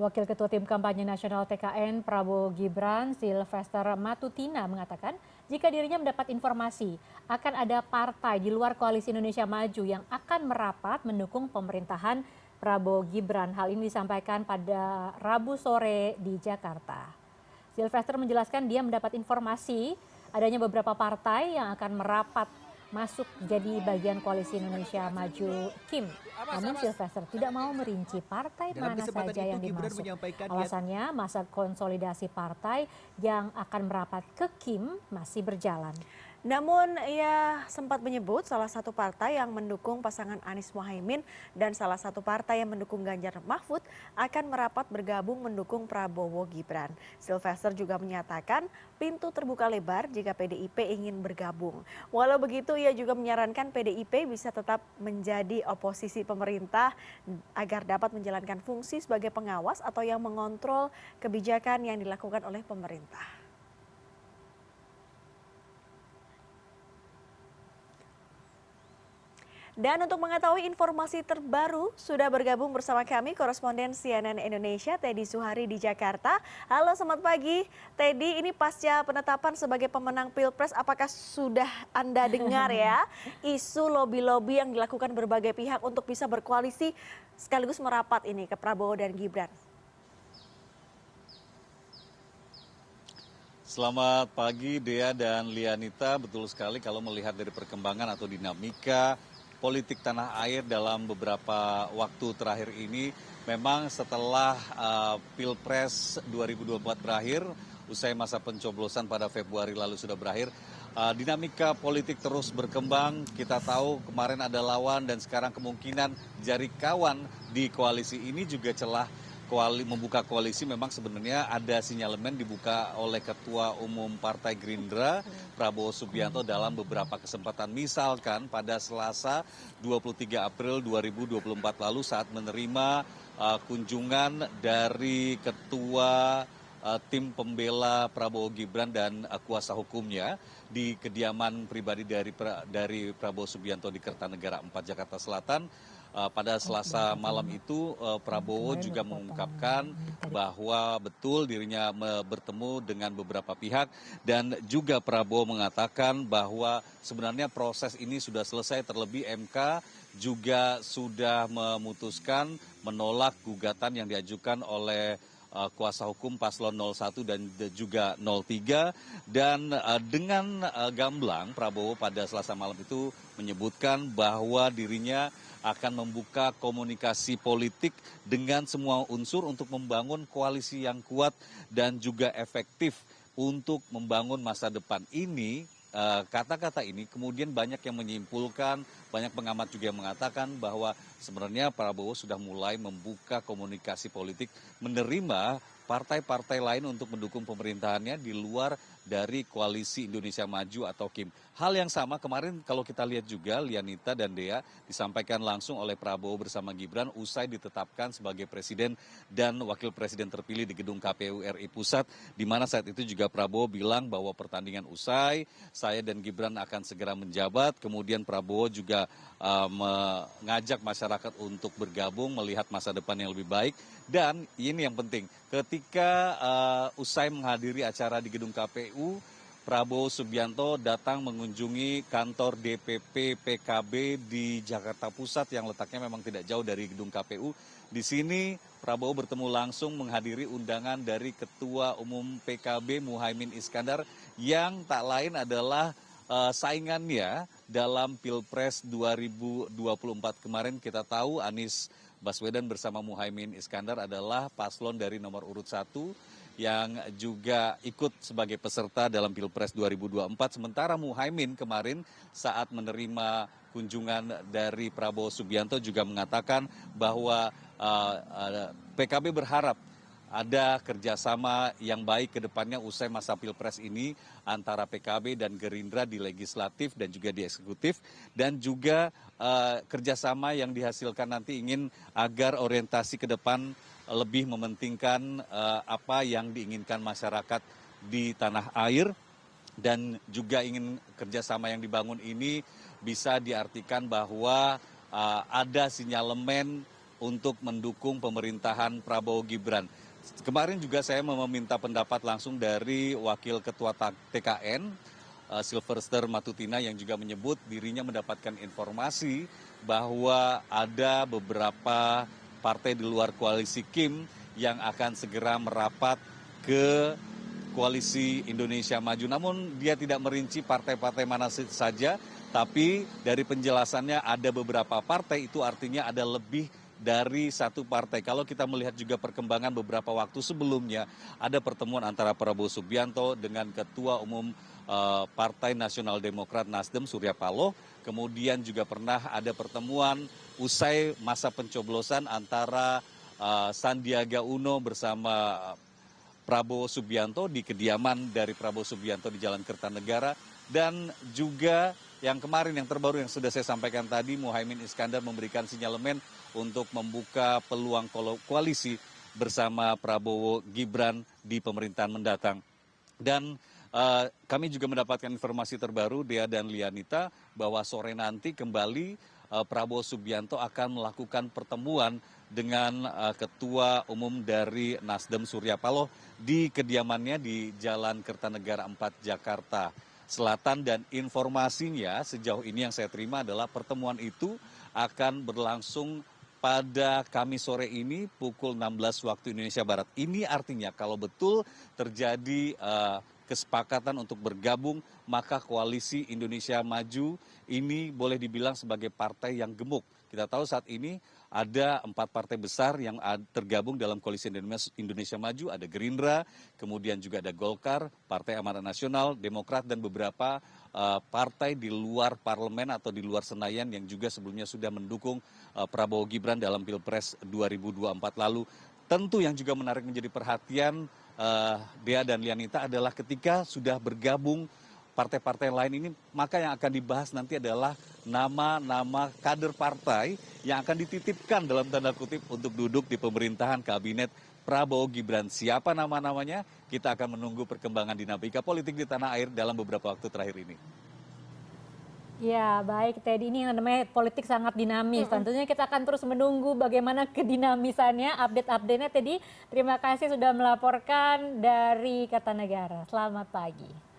Wakil Ketua Tim Kampanye Nasional TKN Prabowo Gibran, Silvester Matutina mengatakan jika dirinya mendapat informasi akan ada partai di luar Koalisi Indonesia Maju yang akan merapat mendukung pemerintahan Prabowo Gibran. Hal ini disampaikan pada Rabu sore di Jakarta. Silvester menjelaskan dia mendapat informasi adanya beberapa partai yang akan merapat masuk jadi bagian Koalisi Indonesia Maju KIM. Namun Silvester tidak mau merinci partai mana saja yang dimasuk. Alasannya masa konsolidasi partai yang akan merapat ke KIM masih berjalan. Namun ia sempat menyebut salah satu partai yang mendukung pasangan Anies Mohaimin dan salah satu partai yang mendukung Ganjar Mahfud akan merapat bergabung mendukung Prabowo Gibran. Silvester juga menyatakan pintu terbuka lebar jika PDIP ingin bergabung. Walau begitu ia juga menyarankan PDIP bisa tetap menjadi oposisi pemerintah agar dapat menjalankan fungsi sebagai pengawas atau yang mengontrol kebijakan yang dilakukan oleh pemerintah. Dan untuk mengetahui informasi terbaru, sudah bergabung bersama kami koresponden CNN Indonesia, Teddy Zuhari di Jakarta. Halo, selamat pagi. Teddy, ini pasca penetapan sebagai pemenang Pilpres, apakah sudah Anda dengar ya isu lobi-lobi yang dilakukan berbagai pihak untuk bisa berkoalisi sekaligus merapat ini ke Prabowo dan Gibran? Selamat pagi Dea dan Lianita, betul sekali kalau melihat dari perkembangan atau dinamika politik tanah air dalam beberapa waktu terakhir ini, memang setelah Pilpres 2024 berakhir, usai masa pencoblosan pada Februari lalu sudah berakhir, dinamika politik terus berkembang. Kita tahu kemarin ada lawan dan sekarang kemungkinan jadi kawan di koalisi ini juga celah membuka koalisi. Memang sebenarnya ada sinyalemen dibuka oleh Ketua Umum Partai Gerindra Prabowo Subianto dalam beberapa kesempatan. Misalkan pada Selasa 23 April 2024 lalu saat menerima kunjungan dari Ketua tim pembela Prabowo Gibran dan kuasa hukumnya di kediaman pribadi dari Prabowo Subianto di Kertanegara 4 Jakarta Selatan. Pada Selasa malam itu Prabowo juga mengungkapkan bahwa betul dirinya bertemu dengan beberapa pihak dan juga Prabowo mengatakan bahwa sebenarnya proses ini sudah selesai, terlebih MK juga sudah memutuskan menolak gugatan yang diajukan oleh kuasa hukum paslon 01 dan juga 03, dan dengan gamblang Prabowo pada Selasa malam itu menyebutkan bahwa dirinya akan membuka komunikasi politik dengan semua unsur untuk membangun koalisi yang kuat dan juga efektif untuk membangun masa depan ini. Kata-kata ini kemudian banyak yang menyimpulkan, banyak pengamat juga yang mengatakan bahwa sebenarnya Prabowo sudah mulai membuka komunikasi politik, menerima partai-partai lain untuk mendukung pemerintahannya di luar dari Koalisi Indonesia Maju atau KIM. Hal yang sama kemarin kalau kita lihat juga Lianita dan Dea disampaikan langsung oleh Prabowo bersama Gibran usai ditetapkan sebagai presiden dan wakil presiden terpilih di gedung KPU RI Pusat, di mana saat itu juga Prabowo bilang bahwa pertandingan usai, saya dan Gibran akan segera menjabat. Kemudian Prabowo juga mengajak masyarakat untuk bergabung melihat masa depan yang lebih baik. Dan ini yang penting, ketika usai menghadiri acara di gedung KPU, Prabowo Subianto datang mengunjungi kantor DPP PKB di Jakarta Pusat yang letaknya memang tidak jauh dari gedung KPU. Di sini Prabowo bertemu langsung menghadiri undangan dari Ketua Umum PKB Muhaimin Iskandar yang tak lain adalah saingannya dalam Pilpres 2024 kemarin. Kita tahu Anies Baswedan bersama Muhaimin Iskandar adalah paslon dari nomor urut 1 yang juga ikut sebagai peserta dalam Pilpres 2024. Sementara Muhaimin kemarin saat menerima kunjungan dari Prabowo Subianto juga mengatakan bahwa PKB berharap ada kerjasama yang baik ke depannya usai masa Pilpres ini antara PKB dan Gerindra di legislatif dan juga di eksekutif, dan juga kerjasama yang dihasilkan nanti ingin agar orientasi ke depan lebih mementingkan apa yang diinginkan masyarakat di tanah air, dan juga ingin kerjasama yang dibangun ini bisa diartikan bahwa ada sinyalemen untuk mendukung pemerintahan Prabowo Gibran. Kemarin juga saya meminta pendapat langsung dari Wakil Ketua TKN, Sylvester Matutina, yang juga menyebut dirinya mendapatkan informasi bahwa ada beberapa partai di luar koalisi Kim yang akan segera merapat ke koalisi Indonesia Maju. Namun dia tidak merinci partai-partai mana saja, tapi dari penjelasannya ada beberapa partai, itu artinya ada lebih dari satu partai. Kalau kita melihat juga perkembangan beberapa waktu sebelumnya, ada pertemuan antara Prabowo Subianto dengan Ketua Umum Partai Nasional Demokrat Nasdem Surya Paloh. Kemudian juga pernah ada pertemuan usai masa pencoblosan antara Sandiaga Uno bersama Prabowo Subianto di kediaman dari Prabowo Subianto di Jalan Kertanegara. Dan juga yang kemarin, yang terbaru yang sudah saya sampaikan tadi, Muhaimin Iskandar memberikan sinyalemen untuk membuka peluang koalisi bersama Prabowo Gibran di pemerintahan mendatang. Dan kami juga mendapatkan informasi terbaru, Dea dan Lianita, bahwa sore nanti kembali Prabowo Subianto akan melakukan pertemuan dengan Ketua Umum dari Nasdem Surya Paloh di kediamannya di Jalan Kertanegara 4 Jakarta Selatan. Dan informasinya sejauh ini yang saya terima adalah pertemuan itu akan berlangsung pada Kamis sore ini pukul 16 waktu Indonesia Barat. Ini artinya kalau betul terjadi kesepakatan untuk bergabung, maka koalisi Indonesia Maju ini boleh dibilang sebagai partai yang gemuk. Kita tahu saat ini ada 4 partai besar yang tergabung dalam koalisi Indonesia Maju. Ada Gerindra, kemudian juga ada Golkar, Partai Amanat Nasional, Demokrat, dan beberapa partai di luar parlemen atau di luar Senayan yang juga sebelumnya sudah mendukung Prabowo Gibran dalam Pilpres 2024 lalu. Tentu yang juga menarik menjadi perhatian Dea dan Lianita adalah ketika sudah bergabung partai-partai lain ini, maka yang akan dibahas nanti adalah nama-nama kader partai yang akan dititipkan dalam tanda kutip untuk duduk di pemerintahan kabinet Prabowo Gibran. Siapa nama-namanya? Kita akan menunggu perkembangan dinamika politik di tanah air dalam beberapa waktu terakhir ini. Ya, baik Teddy, ini yang namanya politik sangat dinamis. Tentunya kita akan terus menunggu bagaimana kedinamisannya, update-update-nya. Teddy, terima kasih sudah melaporkan dari Kertanegara. Selamat pagi.